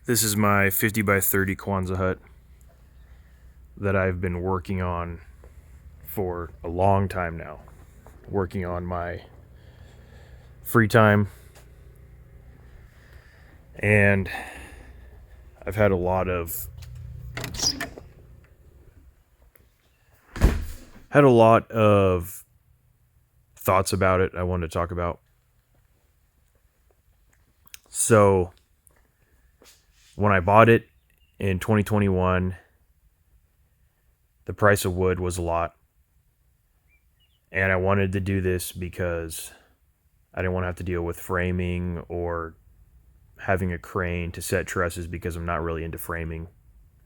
This is my 50 by 30 Kwanzaa hut that I've been working on for a long time now. Working on my free time, and I've had a lot of thoughts about it I wanted to talk about. So, when I bought it in 2021, the price of wood was a lot. And I wanted to do this because I didn't want to have to deal with framing or having a crane to set trusses because I'm not really into framing.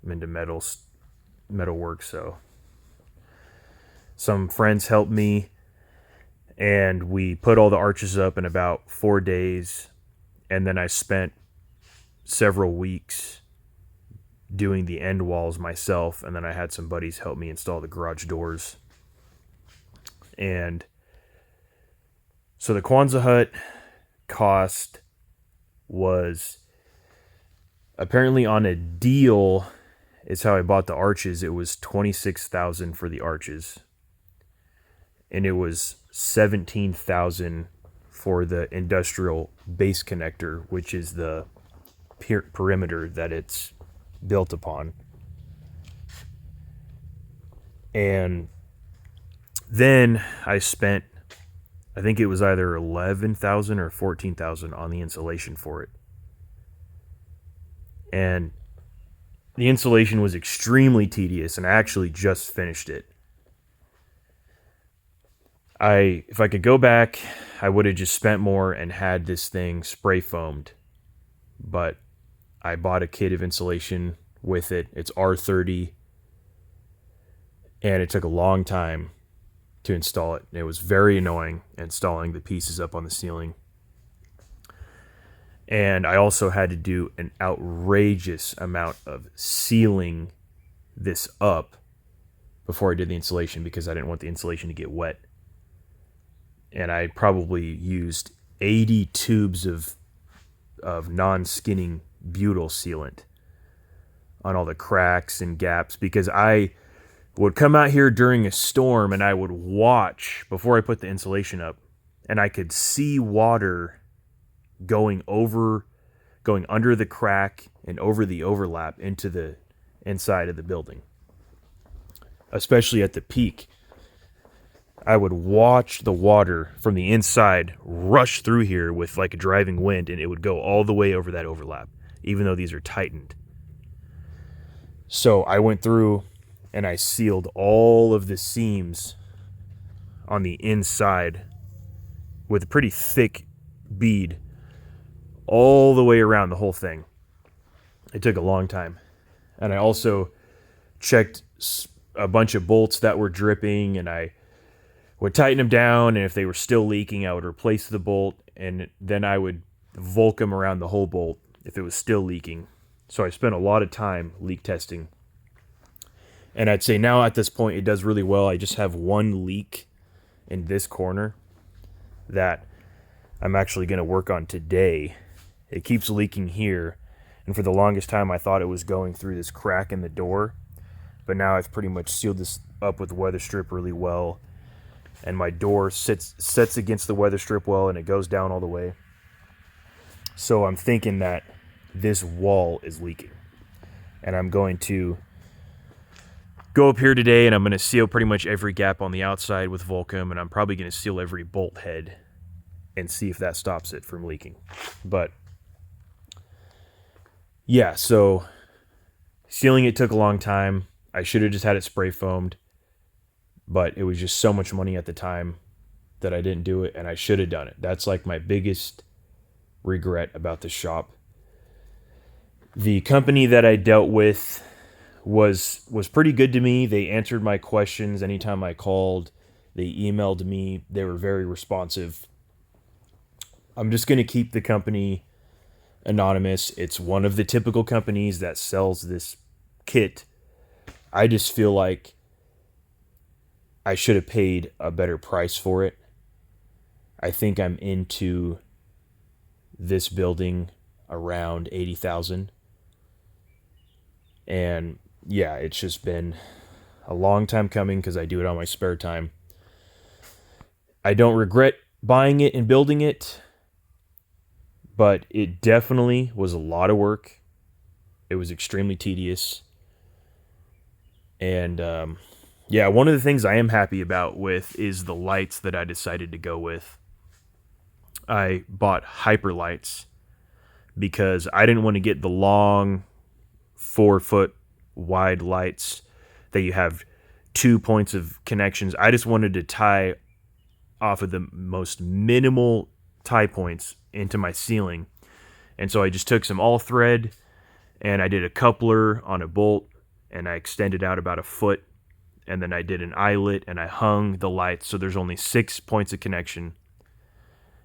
I'm into metal work, so some friends helped me and we put all the arches up in about 4 days, and then I spent several weeks doing the end walls myself, and then I had some buddies help me install the garage doors. And so the Kwanzaa hut cost was apparently on a deal, is how I bought the arches. It was $26,000 for the arches, and it was $17,000 for the industrial base connector, which is the perimeter that it's built upon. And then I spent, I think it was either $11,000 or $14,000 on the insulation for it. And the insulation was extremely tedious, and I actually just finished it. If I could go back, I would have just spent more and had this thing spray foamed. But I bought a kit of insulation with it. It's R30, and it took a long time to install it. It was very annoying installing the pieces up on the ceiling. And I also had to do an outrageous amount of sealing this up before I did the insulation because I didn't want the insulation to get wet. And I probably used 80 tubes of non-skinning butyl sealant on all the cracks and gaps, because I would come out here during a storm and I would watch before I put the insulation up, and I could see water going under the crack and over the overlap into the inside of the building, especially at the peak. I would watch the water from the inside rush through here with like a driving wind, and it would go all the way over that overlap, even though these are tightened. So I went through and I sealed all of the seams on the inside with a pretty thick bead all the way around the whole thing. It took a long time. And I also checked a bunch of bolts that were dripping, and I would tighten them down, and if they were still leaking, I would replace the bolt, and then I would volk them around the whole bolt if it was still leaking. So I spent a lot of time leak testing. And I'd say now at this point it does really well. I just have one leak in this corner that I'm actually going to work on today. It keeps leaking here, and for the longest time I thought it was going through this crack in the door, but now I've pretty much sealed this up with weather strip really well, and my door sets against the weather strip well, and it goes down all the way. So I'm thinking that this wall is leaking, and I'm going to go up here today and I'm going to seal pretty much every gap on the outside with Volcom, and I'm probably going to seal every bolt head and see if that stops it from leaking. But yeah, so sealing it took a long time. I should have just had it spray foamed, but it was just so much money at the time that I didn't do it, and I should have done it. That's like my biggest regret about the shop. The company that I dealt with was pretty good to me. They answered my questions anytime I called. They emailed me. They were very responsive. I'm just going to keep the company anonymous. It's one of the typical companies that sells this kit. I just feel like I should have paid a better price for it. I think I'm into this building around $80,000. And yeah, it's just been a long time coming because I do it on my spare time. I don't regret buying it and building it, but it definitely was a lot of work. It was extremely tedious. And yeah, one of the things I am happy about with is the lights that I decided to go with. I bought hyper lights because I didn't want to get the long 4 foot wide lights that you have 2 points of connections. I just wanted to tie off of the most minimal tie points into my ceiling. And so I just took some all thread and I did a coupler on a bolt and I extended out about a foot. And then I did an eyelet and I hung the lights so there's only 6 points of connection.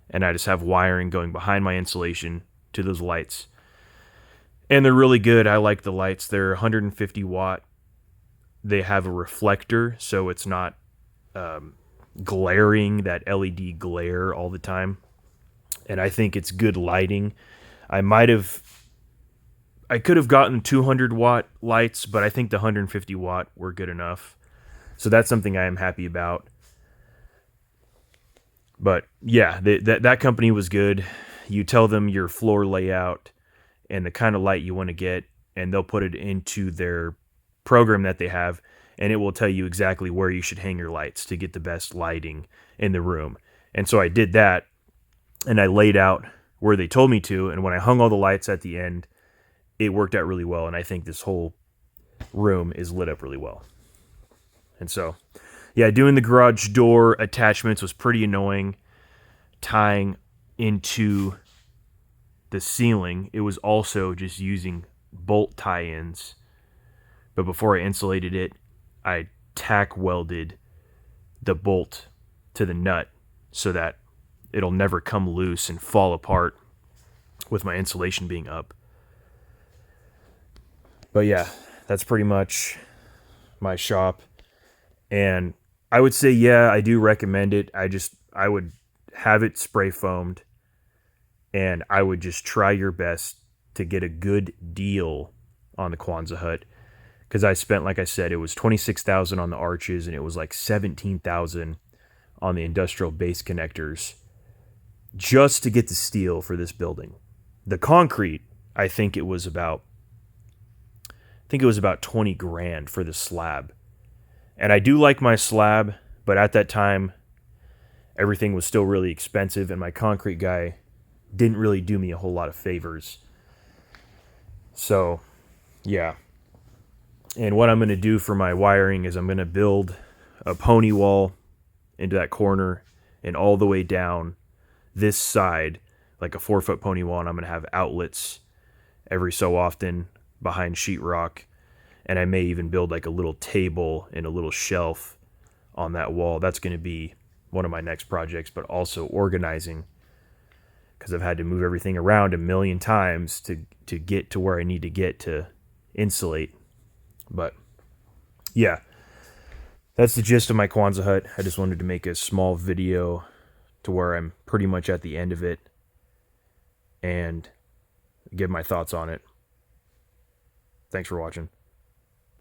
And I just have wiring going behind my insulation to those lights. And they're really good. I like the lights. They're 150 watt. They have a reflector, so it's not glaring, that LED glare all the time. And I think it's good lighting. I could have gotten 200 watt lights, but I think the 150 watt were good enough. So that's something I am happy about. But yeah, that company was good. You tell them your floor layout and the kind of light you want to get, and they'll put it into their program that they have, and it will tell you exactly where you should hang your lights to get the best lighting in the room. And so I did that, and I laid out where they told me to, and when I hung all the lights at the end, it worked out really well, and I think this whole room is lit up really well. And so, yeah, doing the garage door attachments was pretty annoying. Tying into the ceiling, it was also just using bolt tie-ins. But before I insulated it, I tack welded the bolt to the nut so that it'll never come loose and fall apart with my insulation being up. But yeah, that's pretty much my shop. And I would say, yeah, I do recommend it. I would have it spray foamed, and I would just try your best to get a good deal on the Quonset hut. Because I spent, like I said, it was $26,000 on the arches, and it was like $17,000 on the industrial base connectors just to get the steel for this building. The concrete, I think it was about 20 grand for the slab. And I do like my slab, but at that time, everything was still really expensive, and my concrete guy didn't really do me a whole lot of favors. So, yeah. And what I'm going to do for my wiring is I'm going to build a pony wall into that corner and all the way down this side, like a 4-foot pony wall, and I'm going to have outlets every so often behind sheetrock. And I may even build like a little table and a little shelf on that wall. That's going to be one of my next projects, but also organizing, because I've had to move everything around a million times to get to where I need to get to insulate. But yeah, that's the gist of my Quonset hut. I just wanted to make a small video to where I'm pretty much at the end of it and give my thoughts on it. Thanks for watching.